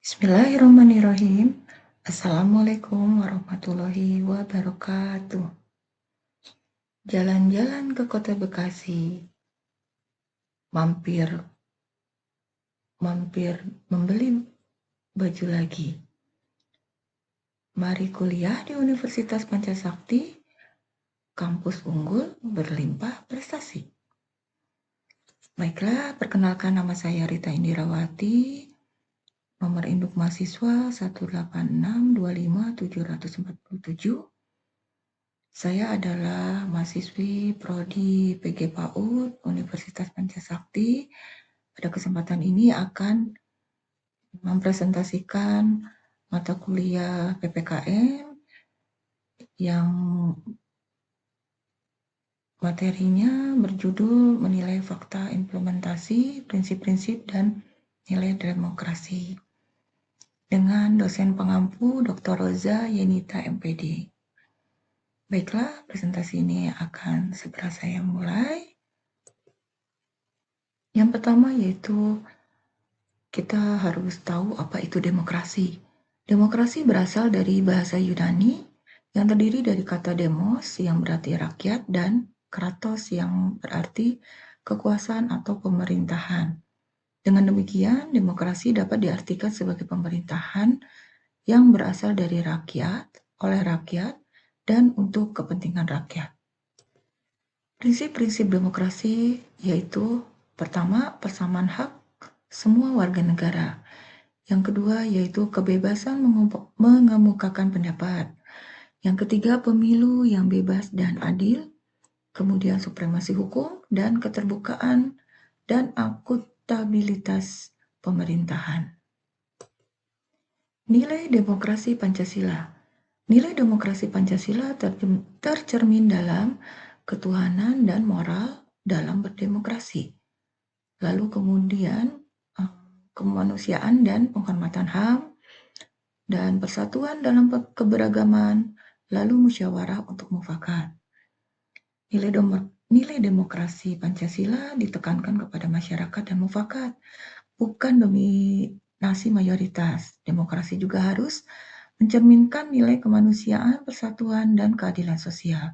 Bismillahirrahmanirrahim. Assalamualaikum warahmatullahi wabarakatuh. Jalan-jalan ke kota Bekasi, mampir mampir membeli baju lagi. Mari kuliah di Universitas Pancasakti, kampus unggul berlimpah prestasi. Baiklah, perkenalkan nama saya Rita Indirawati, nomor induk mahasiswa 1862577. Saya adalah mahasiswi Prodi PG PAUD Universitas Pancasakti. Pada kesempatan ini akan mempresentasikan mata kuliah PPKM yang materinya berjudul Menilai Fakta Implementasi Prinsip-prinsip dan Nilai Demokrasi dengan dosen pengampu Dr. Roza Yenita MPD. Baiklah, presentasi ini akan segera saya mulai. Yang pertama yaitu kita harus tahu apa itu demokrasi. Demokrasi berasal dari bahasa Yunani yang terdiri dari kata demos yang berarti rakyat dan kratos yang berarti kekuasaan atau pemerintahan. Dengan demikian, demokrasi dapat diartikan sebagai pemerintahan yang berasal dari rakyat, oleh rakyat, dan untuk kepentingan rakyat. Prinsip-prinsip demokrasi yaitu pertama, persamaan hak semua warga negara. Yang kedua yaitu kebebasan mengemukakan pendapat. Yang ketiga, pemilu yang bebas dan adil. Kemudian supremasi hukum dan keterbukaan dan akuntabilitas pemerintahan. Nilai demokrasi Pancasila. Nilai demokrasi Pancasila tercermin dalam ketuhanan dan moral dalam berdemokrasi. Lalu kemudian kemanusiaan dan penghormatan HAM, dan persatuan dalam keberagaman, lalu musyawarah untuk mufakat. Nilai demokrasi Pancasila ditekankan kepada masyarakat dan mufakat, bukan dominasi mayoritas. Demokrasi juga harus mencerminkan nilai kemanusiaan, persatuan, dan keadilan sosial.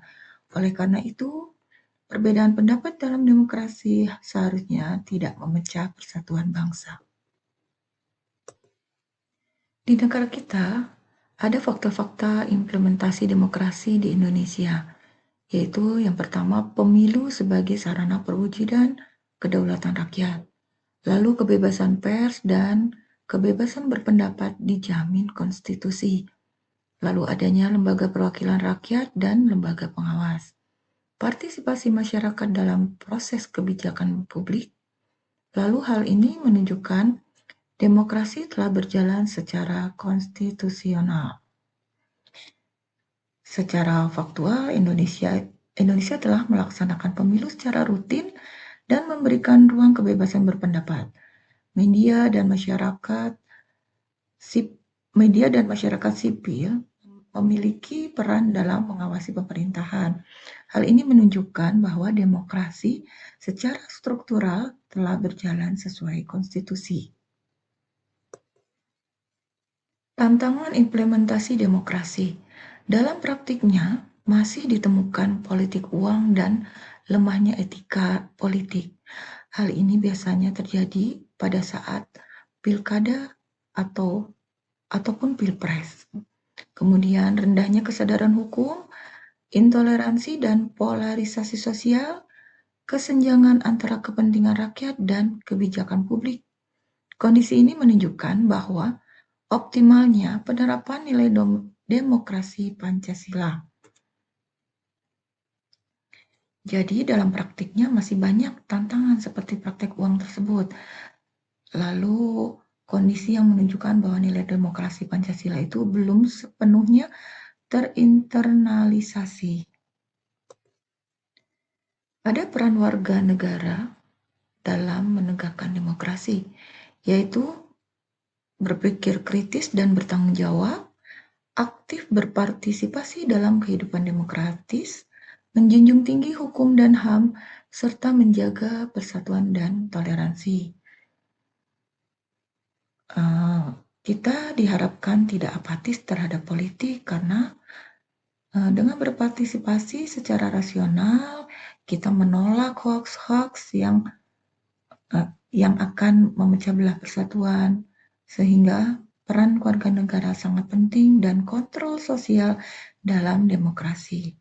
Oleh karena itu, perbedaan pendapat dalam demokrasi seharusnya tidak memecah persatuan bangsa. Di negara kita, ada fakta-fakta implementasi demokrasi di Indonesia, yaitu yang pertama, pemilu sebagai sarana perwujudan kedaulatan rakyat. Lalu kebebasan pers dan kebebasan berpendapat dijamin konstitusi. Lalu adanya lembaga perwakilan rakyat dan lembaga pengawas. Partisipasi masyarakat dalam proses kebijakan publik. Lalu hal ini menunjukkan demokrasi telah berjalan secara konstitusional. Secara faktual, Indonesia telah melaksanakan pemilu secara rutin dan memberikan ruang kebebasan berpendapat. Media dan masyarakat sipil memiliki peran dalam mengawasi pemerintahan. Hal ini menunjukkan bahwa demokrasi secara struktural telah berjalan sesuai konstitusi. Tantangan implementasi demokrasi. Dalam praktiknya, masih ditemukan politik uang dan lemahnya etika politik. Hal ini biasanya terjadi pada saat pilkada ataupun pilpres. Kemudian rendahnya kesadaran hukum, intoleransi dan polarisasi sosial, kesenjangan antara kepentingan rakyat dan kebijakan publik. Kondisi ini menunjukkan bahwa optimalnya penerapan nilai demokrasi Pancasila. Jadi dalam praktiknya masih banyak tantangan seperti praktek uang tersebut. Lalu kondisi yang menunjukkan bahwa nilai demokrasi Pancasila itu belum sepenuhnya terinternalisasi. Ada peran warga negara dalam menegakkan demokrasi, yaitu berpikir kritis dan bertanggung jawab, aktif berpartisipasi dalam kehidupan demokratis, menjunjung tinggi hukum dan HAM, serta menjaga persatuan dan toleransi. Kita diharapkan tidak apatis terhadap politik karena dengan berpartisipasi secara rasional, kita menolak hoax-hoax yang akan memecah belah persatuan, sehingga peran warga negara sangat penting dan kontrol sosial dalam demokrasi.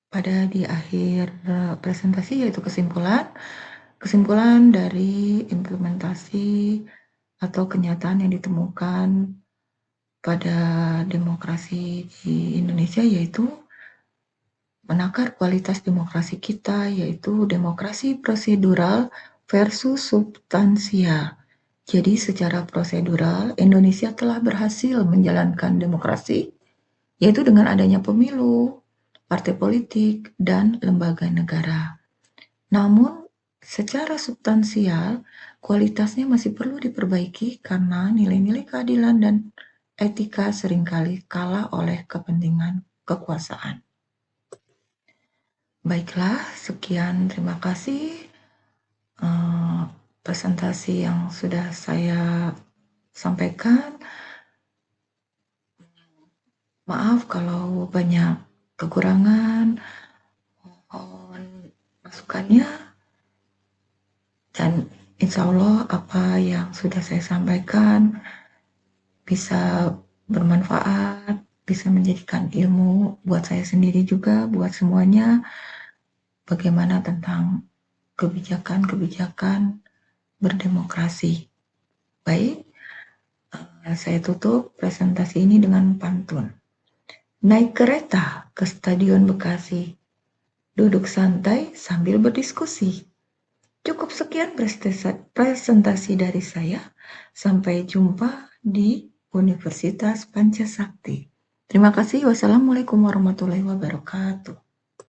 Pada di akhir presentasi yaitu kesimpulan dari implementasi atau kenyataan yang ditemukan pada demokrasi di Indonesia, yaitu menakar kualitas demokrasi kita, yaitu demokrasi prosedural versus substansial. Jadi secara prosedural, Indonesia telah berhasil menjalankan demokrasi, yaitu dengan adanya pemilu, partai politik, dan lembaga negara. Namun, secara substansial, kualitasnya masih perlu diperbaiki karena nilai-nilai keadilan dan etika seringkali kalah oleh kepentingan kekuasaan. Baiklah, sekian, terima kasih presentasi yang sudah saya sampaikan. Maaf kalau banyak kekurangan, mohon masukannya, dan insya Allah apa yang sudah saya sampaikan bisa bermanfaat, bisa menjadikan ilmu buat saya sendiri juga, buat semuanya, bagaimana tentang kebijakan-kebijakan berdemokrasi. Baik, saya tutup presentasi ini dengan pantun. Naik kereta ke Stadion Bekasi, duduk santai sambil berdiskusi. Cukup sekian presentasi dari saya. Sampai jumpa di Universitas Pancasakti. Terima kasih. Wassalamualaikum warahmatullahi wabarakatuh.